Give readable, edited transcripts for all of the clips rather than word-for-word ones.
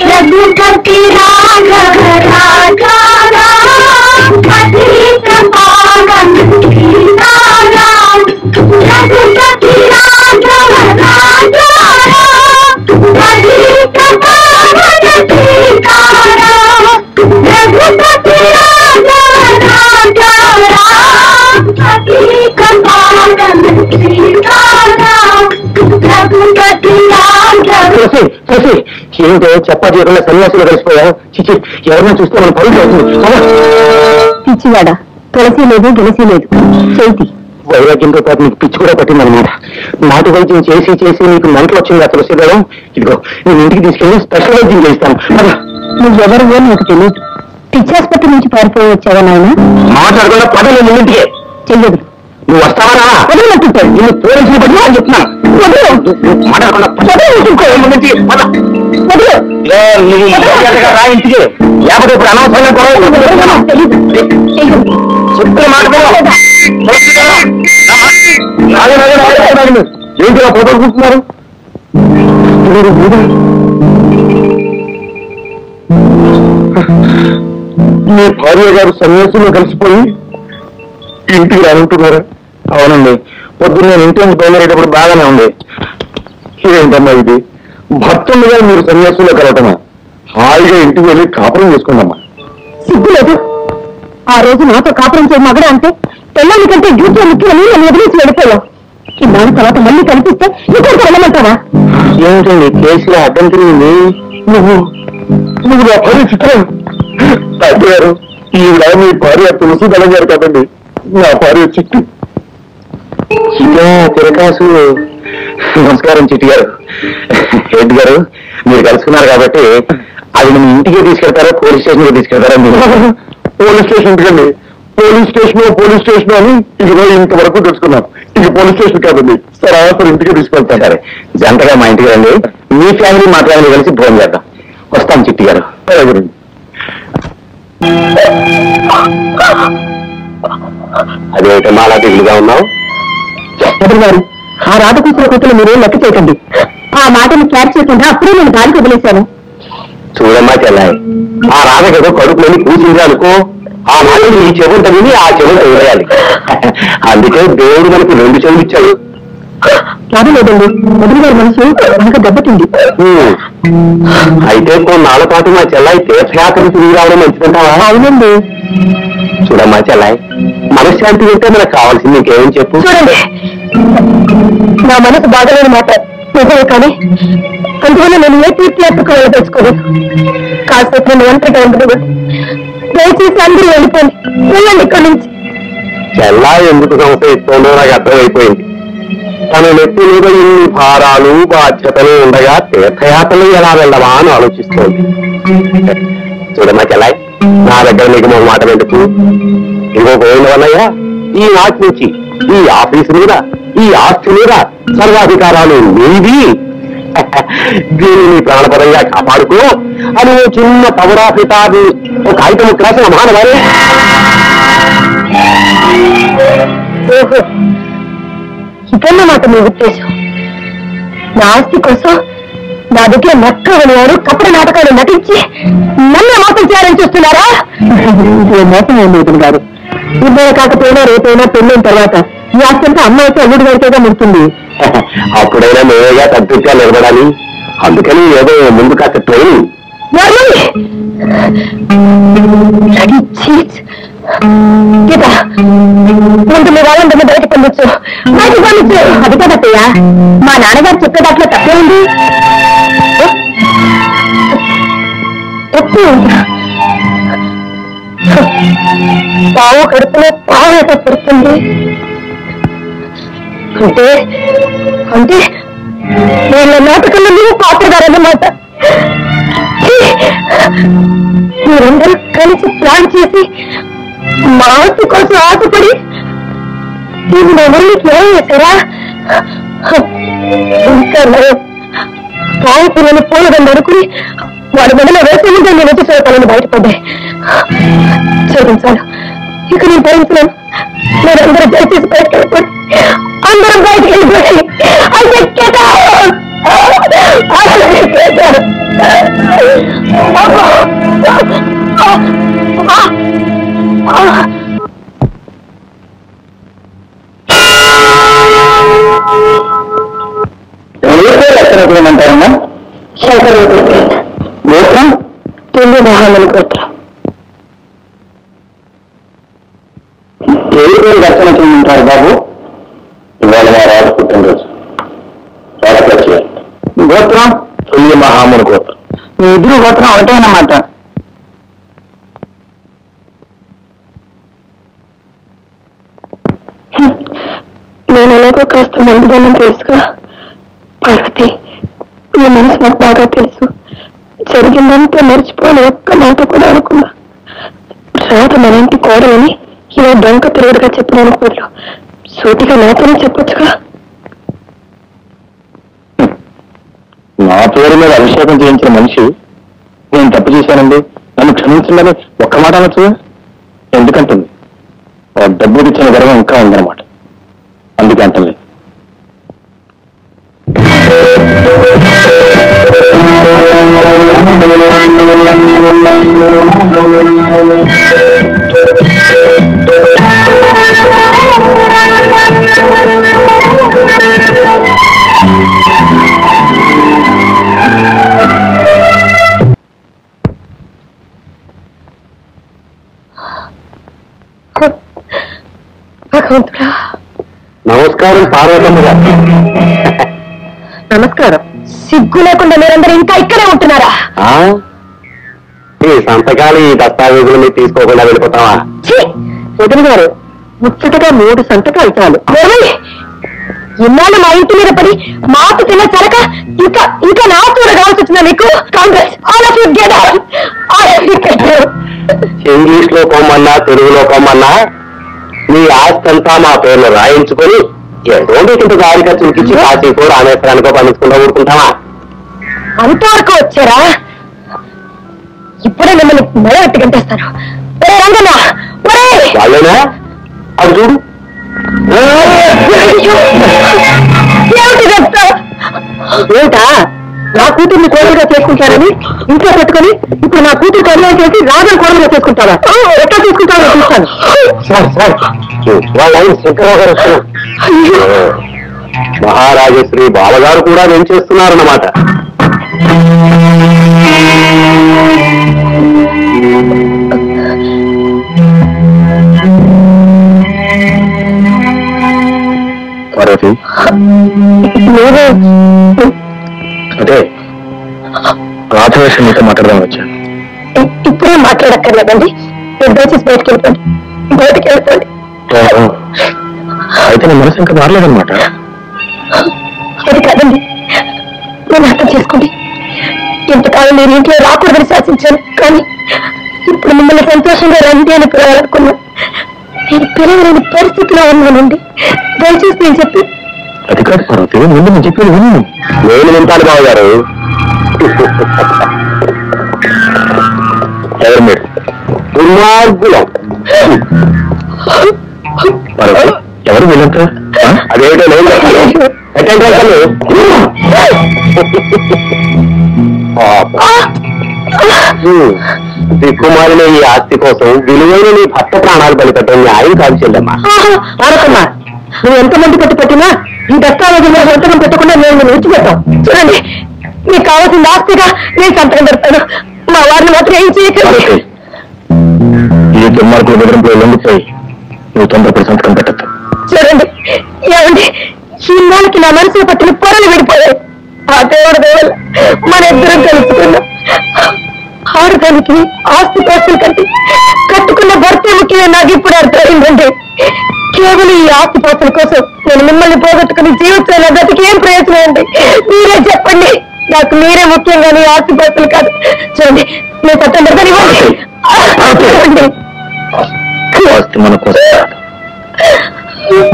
रघुपति राघव राजा राम पतित पावन सीता राम रघुपति राघव राजा राम पतित पावन सीता राम रघुपति राघव राजा राम पतित पावन सीता राम रघुपति राघव ఏమిటో చెప్పకుండా సన్యాసులు కలిసిపోయావు. చిచి, ఎవరైనా చూస్తే మన పరుగు అవుతుంది. పిచ్చివాడా, తులసి లేదు గెలసి లేదు. చేతి వైరాగ్యంతో పాటు నీకు పిచ్చి కూడా పట్టిందనమాట. నాటు వైద్యం చేసి చేసి నీకు మెంటలు వచ్చింది ఆ తులసి గారు. ఇదిగో నేను ఇంటికి తీసుకెళ్లి స్పెషల్ వైద్యం చేయిస్తాను. నువ్వెవరివో నాకు తెలియదు. పిచ్చాసుపత్రి నుంచి పారిపోయి వచ్చావా నాయన? మాట్లాడకుండా పదవి ముందుకే చెయ్యదు. నువ్వు వస్తావా? వదిలినట్టుంటాడు. నేను పోలీసులు పడి అని చెప్తున్నాను. రా ఇంటికి, లేకపోతే ఇప్పుడు అనవసరంగా చెప్తున్న మాట ఏంటి ఫోటోలు చూస్తున్నారు? మీ భార్య గారు సన్యాసులు కలిసిపోయి ఇంటికి రానుంటున్నారా? అవునండి, పొద్దున్న నేను ఇంటి నుంచి బయలుదేరేటప్పుడు బాగానే ఉంది. ఏంటమ్మా ఇది? భర్తలుగా మీరు సన్యాసులో కలవటమా? హాయిగా ఇంటికి వెళ్ళి కాపురం చేసుకుందమ్మా. సిగ్గు లేదు. ఆ రోజు నాతో కాపురం చేయ మగడ అంటే పెళ్ళాని కంటే డ్యూటీ ముఖ్యమని నేను వదిలేసి వెళ్ళిపోయావు. ఇన్నాళ్ళ తర్వాత మళ్ళీ కనిపిస్తే ఇంకొక వెళ్ళమంటావా? ఏమిటండి కేసులో అడ్డం తిరిగింది? నువ్వు నా భార్య చిత్రం గారు, ఈవిడ మీ భార్య తులసి దళం గారు కదండి. నా భార్య చిట్టి. చిట్టా తిరకాసు. నమస్కారం చిట్టి గారు. హెడ్ గారు, మీరు కలుసుకున్నారు కాబట్టి అది మీ ఇంటికి తీసుకెళ్తారా పోలీస్ స్టేషన్కి తీసుకెళ్తారా? పోలీస్ స్టేషన్ ఇంటికండి. పోలీస్ స్టేషన్ అని ఇదిగో ఇంతవరకు తెలుసుకున్నాను. ఇది పోలీస్ స్టేషన్ కాదండి, సరాసరి ఇంటికి తీసుకెళ్తాను. సరే, జంటగా మా ఇంటికి రండి. మీ ఫ్యామిలీ మా ఫ్యామిలీ కలిసి భోజనం చేద్దాం. వస్తాం చిట్టి గారు. అదేమిటమ్మా అలా దిగులుగా ఉన్నావు? గారు, ఆ రాధకృష్ణ కూతురు మీరేం లెక్క చేయకండి. ఆ మాటను క్యాచ్ చేయకుండా అప్పుడే నేను గాలికి వదిలేశాను. చూడమ్మా చెల్లాయి, ఆ రాధకేదో కడుపులోని కూర్చుంది అనుకో, ఆ మాటలు ఈ చెవుంట విని ఆ చెవుంట వేయాలి. అందుకే దేవుడు మనకు 2 చెవులు ఇచ్చాడు. రాదలేదండి, వదిలి గారి మనసు బాగా దెబ్బతింది. అయితే కొన్నాళ్ళ పాటు మా చెల్లాయి తీర్థయాత్ర తిరిగి రావడం మంచిదంటావా? అవునండి. చూడమ్మా చెల్లాయి, మనశ్శాంతి ఉంటే మనకు కావాల్సింది ఇంకేమని చెప్పు. చూడండి, నా మనసు బాగాలేని మాట నిజమే, కానీ అందువల్ల నేను ఏ తీర్థయాత్రకు వెళ్ళదలుచుకోలేదు. కాసేపు నేను ఒంటరిగా ఉండదు. దయచేసి అందరూ వెళ్ళిపోండి, వెళ్ళండి ఇక్కడి నుంచి. చెల్లాయి ఎందుకు సంశయిస్తోందో నాకు అర్థమైపోయింది. తన నెత్తి మీద ఇన్ని భారాలు బాధ్యతలు ఉండగా తీర్థయాత్రలు ఎలా వెళ్ళవా అని ఆలోచిస్తోంది. చూడమ్మా చెల్లాయి, నా దగ్గర నీకు ఒక మాట ఎందుకు? ఇదిగో పోయిన వల్లయ్య, ఈ నాటి నుంచి ఈ ఆఫీసు మీద ఈ ఆస్తి మీద సర్వాధికారాలు నీవి. దీనిని ప్రాణపరంగా కాపాడుకో అని చిన్న పవర్ ఆఫ్ రిటార్డు ఒక కాగితం రాసిన మానవారే. ఇదన్నమాట మీ ఉద్దేశం? నా ఆస్తి కోసం నా దగ్గర నక్కని వారు కపట నాటకాలు నటించి నన్ను మోసం చేయాలని చూస్తున్నారా? మోసం ఏం లేదు గారు. ఇద్దరు కాకపోయినా రేపైనా పెళ్ళిన తర్వాత ఈ ఆస్తి అంతా అమ్మాయితో అల్లుడి గారితోగా ముడుతుంది. అప్పుడైనా మేమేగా తగ్గుగా నిలబడాలి. అందుకని ఏదో ముందు కాస్త ట్రైనింగ్. ముందు మీ వాళ్ళందరినీ బయట పంపించు. అది కదయ్యా, మా నాన్నగారు చెప్పే దాంట్లో తప్పే ఉంది. పావు కడుపులో పావు ఎట పుడుతుంది అంటే అంటే వీళ్ళ నాటకంలో నువ్వు పాత్రగారన్నమాట. మీరందరూ కలిసి ప్లాన్ చేసి మా ఆస్తి కోసం ఆశపడి ఇది నా ఊరికి ఏం చేశారా? ఇంకా పావు పిల్లలు పోలదని అనుకుని వాడి మెడలో వేసే ముందే నేను వచ్చేసేపాలని బయటపడ్డాయి. చూపించాను, ఇక నేను భరించలేను. మీరందరూ దయచేసి బయటకు వెళ్ళిపోండి. అందరం బయటకు వెళ్ళిపోయి ఎక్కడమంటారమ్మా? శంకర్ గోత్రం తెలుగు మహామని గోత్రం. ఏ పేరు దర్శనం చేయమంటారు బాబు? ఇవాళ మా రాజు పుట్టినరోజు. గోత్రం తుల్య మహాముని గోత్రం. మీ ఇద్దరు గోత్రం ఒకటేనమాట. నేను ఎలాగో కాస్త మందుదనం తెలుసుగా పార్వతి. ఈ మనసు నాకు బాగా తెలుసు. జరిగిందంతా మర్చిపోని ఒక్క మాట కూడా అనుకున్నా. రాదు మన ఇంటి కోడలని ఇలా డొంక తిరుగుడుగా చెప్పినాను కోడలు. సూటిగా నాతోనే చెప్పొచ్చుగా. నా పేరు మీద అభిషేకం చేయించిన మనిషి నేను తప్పు చేశానండి, నన్ను క్షమించమని ఒక్క మాట అనొచ్చు. ఎందుకంటుంది డబ్బుకి ఇచ్చిన గర్వం ఇంకా ఉందన్నమాట. అందుకే అంటలేదు. భగవంతుడా. నమస్కారం పార్వతమ్మ గారు. నమస్కారం. సిగ్గు లేకుండా మీరందరూ ఇంకా ఇక్కడే ఉంటున్నారా? ఈ సంతకాలు ఈ దస్తావేజులు మీరు తీసుకోకుండా వెళ్ళిపోతావా? వదిన గారు, ముచ్చటగా 3 సంతకాలు చాలు. ఇన్నాళ్ళు మా ఇంటి మీద పడి మాకు తిన్న చరక ఇంకా ఇంకా నా చూడ కావాల్సి వచ్చిందా మీకు? కాంగ్రెస్ ఇంగ్లీష్ లో పొమ్మన్నా తెలుగులో పొమ్మన్నా మీ ఆస్తి అంతా మా పేర్లు రాయించుకొని ఏదో ఇంత దారి ఖర్చులకిచ్చి కాశీకో రామేశ్వరానికో పండించుకుంటా ఊరుకుంటావా? అంతవరకు వచ్చారా? ఇప్పుడే మిమ్మల్ని మెడబెట్టి గంటేస్తాను. వాళ్ళేనా? అది చూడు. ఏమిటా? నా కూతుర్ని కోడలుగా చేసుకుంటారని ఇంట్లో పెట్టుకుని ఇప్పుడు నా కూతురు కొనుగోలు చేసి రాజుని కోడలుగా చేసుకుంటారా? ఎట్లా చేసుకుంటారో చూస్తాను. మహారాజశ్రీ బావగారు కూడా ఏం చేస్తున్నారన్నమాట. పార్వతి, అదే రాధ విషయం మీతో మాట్లాడదాం వచ్చాను. ఇప్పుడే మాట్లాడక్కర్లేదండి. దయచేసి బయటకు వెళ్ళిపోండి. బయటకు వెళ్ళిపోండి. అయితే నీ మనసు ఇంకా మారలేదన్నమాట. అది కాదండి, నేను అర్థం చేసుకోండి. ఇంతకాలం నేను ఇంట్లో రాకూడదని శాసించాను, కానీ ఇప్పుడు మిమ్మల్ని సంతోషంగా రండి అని పిలవాలనుకున్నా. నేను పిలవలేని పరిస్థితిలో ఉన్నానండి. దయచేసి నేను చెప్పి. అది కాదు పార్వతి, ముందు నేను చెప్పేది విను. నేను వింటాను బావగారు. ఎవరు మీరు? దుర్మార్గులం. ఎవరు వీళ్ళంతా? అదేమిటో లేదు. దిక్కుమాలిన ఈ ఆస్తి కోసం విలువైన నీ భర్త ప్రాణాలు బలిపెట్టడం న్యాయం కాదు చెల్లమ్మా. పార్వతమ్మ, నువ్వు ఎంతమంది పెట్టి పెట్టినా ఈ దస్తావేజులు సంతకం పెట్టకుండా నేను నేను విడిచిపెట్టాం. చూడండి, మీకు కావాల్సిన ఆస్తిగా నేను సంతకం పెడతాను. మా వారిని మాత్రం ఏం చేయకండి. ఈ దుర్మార్గుల బెదిరింపులో లొంగిపోయి నువ్వు తొందరపడి సంతకం పెట్టద్దు. చూడండి ఏమండి, ఇన్నాళ్ళకి నా మనసులో పట్టిన పొరలు విడిపోయాయి. ఆ దేవుడు దేవుడు మన ఇద్దరం కలుసుకున్నాం. ఆడదానికి ఆస్తి పాస్తులు కంటే కట్టుకున్న భర్త ముఖ్యమే నాకు ఇప్పుడు అర్థమైందండి. కేవలం ఈ ఆస్తి పాస్తుల కోసం నేను మిమ్మల్ని పోగొట్టుకుని జీవితంలో గతికి ఏం ప్రయోజనం అండి? మీరే చెప్పండి. నాకు మీరే ముఖ్యం కానీ ఆస్తి పాస్తులు కాదు. చూడండి, నేను చట్టం పెడతాను. ఆస్తి మన కోసం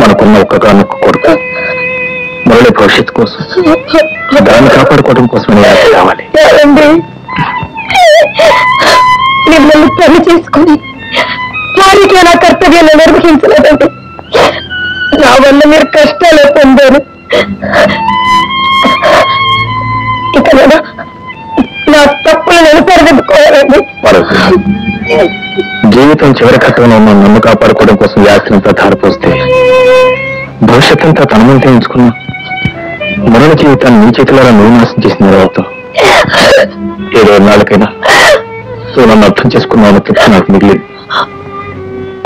మనకున్న ఒక్కగానొక్క కొడుకు మురళి భవిష్యత్తు కోసం, దాన్ని కాపాడుకోవడం కోసం కావాలి. మిమ్మల్ని పెళ్లి చేసుకుని వారికి నా కర్తవ్యాన్ని నిర్వహించలేదండి. నా వల్ల మీరు కష్టాలు పొందారు. ఇక నా తప్పుల నేను సరిదిద్దుకోవాలండి. జీవితం చివరి ఘట్టంలో ఉన్న నన్ను కాపాడుకోవడం కోసం యాత్రంతా ధారపోస్తే భవిష్యత్తంతా తన మీద ఎంచుకున్నా మరణ జీవితాన్ని నీ చేతులలో నువ్వు నాశనం చేసిన తర్వాత ఏదో నాళ్ళకైనా నువ్వు నన్ను అర్థం చేసుకున్నావు తృప్తి నాకు మిగిలేదు.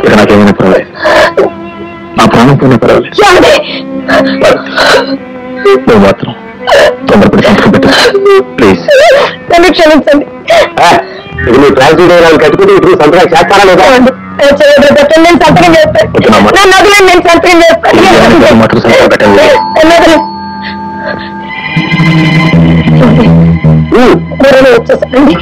ఇక నాకేమైనా పర్వాలేదు, నా ప్రాణం పోయినా పర్వాలేదు. నువ్వు మాత్రం తొందరపడి సంతకం పెట్టు ప్లీజ్. నన్ను క్షమించండి. ఇది నీ ట్రాన్స్ఫర్ చేయడానికి కట్టుకుంటే ఇప్పుడు సంతకం చేస్తారా లేదా? నేను సంతకం చేస్తాను. నేను సంతకం చేస్తాను. మాత్రం సంతకం పెట్టండి. వచ్చేసానండి.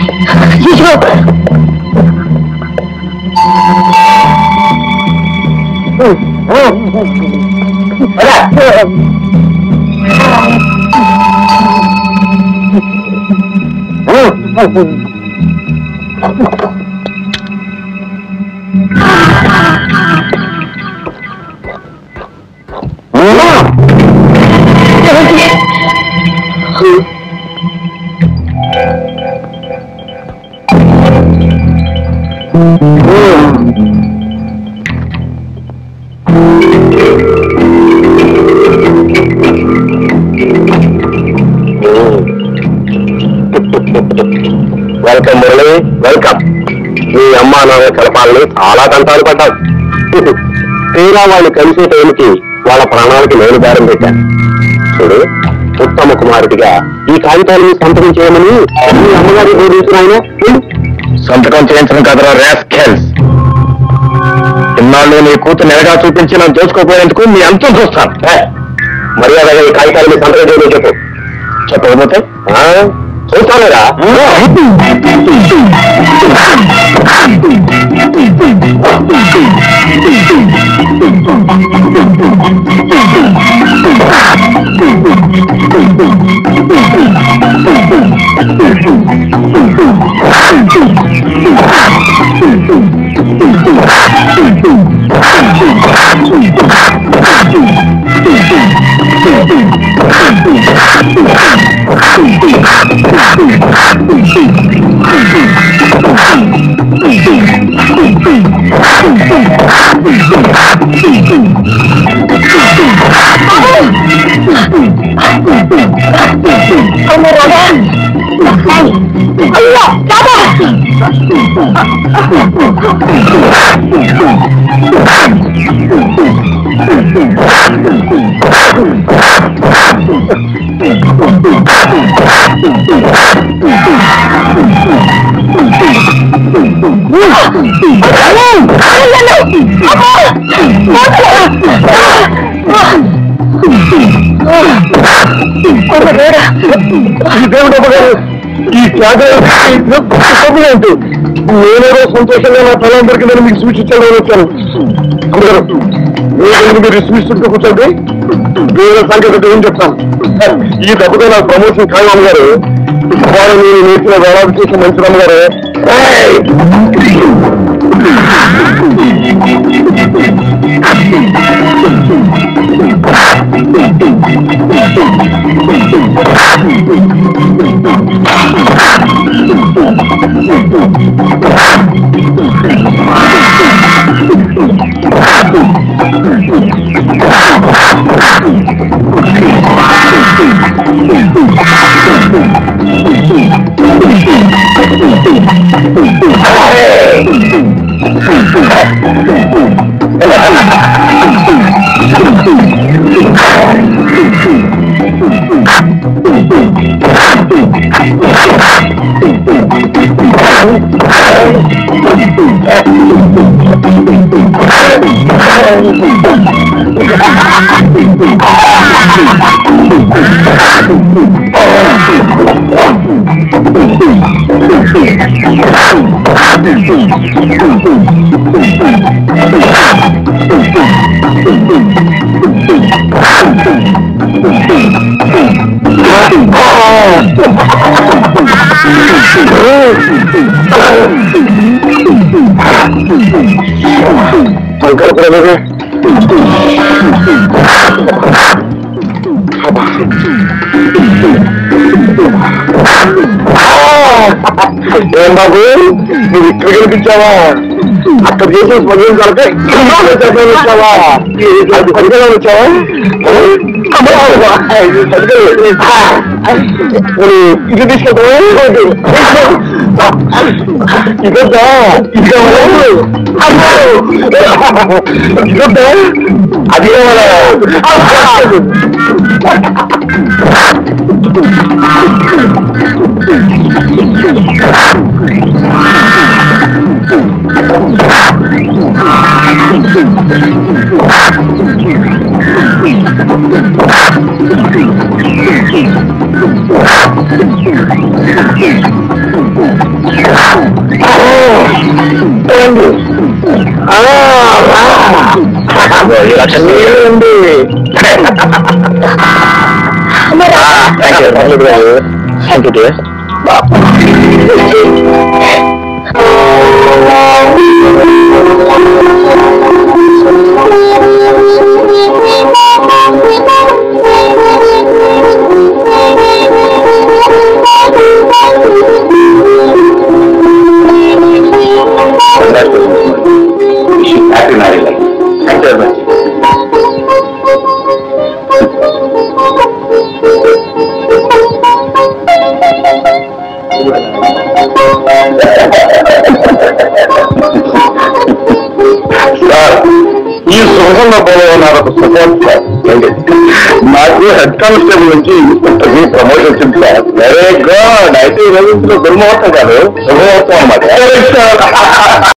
Welcome Murali, welcome. మీ అమ్మా నాన్న కలపాలని చాలా తంటాలు పడ్డాను. తీరా వాళ్ళు కలిసే టైంకి వాళ్ళ ప్రాణాలకి నేను బేరం పెట్టాను. చూడు, ఉత్తమ కుమారుడిగా ఈ కాగితాలను సంతకం చేయమని మీ అమ్మగారికి బోధించిన ఆయన సంతకం చేయించడం కదరా రాస్కెల్స్. ఇన్నాళ్ళు నీ కూతురు నెలగా చూపించి నన్ను దోచుకోపోయేందుకు మీ అంతం చూస్తాను. మర్యాదగా ఈ కాగితాలని సంతకం చేయమని చెప్పు. చెప్పకపోతే చూస్తానేరా. ఈ త్యాగంటూ నేనేదో సంతోషంగా నా తలం దొరికిందని మీకు సూచించాలని వచ్చాను. మీరు విస్మిస్తుంటూ కూర్చోండి, వేరే సంఖ్య ఏం చెప్తాను. ఈ దెబ్బతో నాకు ప్రమోషన్ ఖాయం అమ్మగారు. వాళ్ళు నేను నేర్చిన వేలాది చేసిన మంచి అమ్మగారు. ఏం బాబు నువ్వు ఇక్కడ కనిపించావా? అక్కడ చేసిన స్మగ్లింగ్ కలిపి వచ్చావా? పదిహేను వచ్చావా? ఇది తీసుకెళ్తా ఇదొద్దా? ఇదొద్దా? అది happy marriage life. Thank you very much. Sir ఈ శుభసందర్భంలో నాకు సపోర్ట్ సార్. నాకు హెడ్ కానిస్టేబుల్ నుంచి ఇన్స్పెక్టర్కి ప్రమోషన్ వచ్చింది సార్. Very good. అయితే ఈ రోజు దుర్ముహూర్తం కాదు, శుభముహూర్తం అన్నమాట.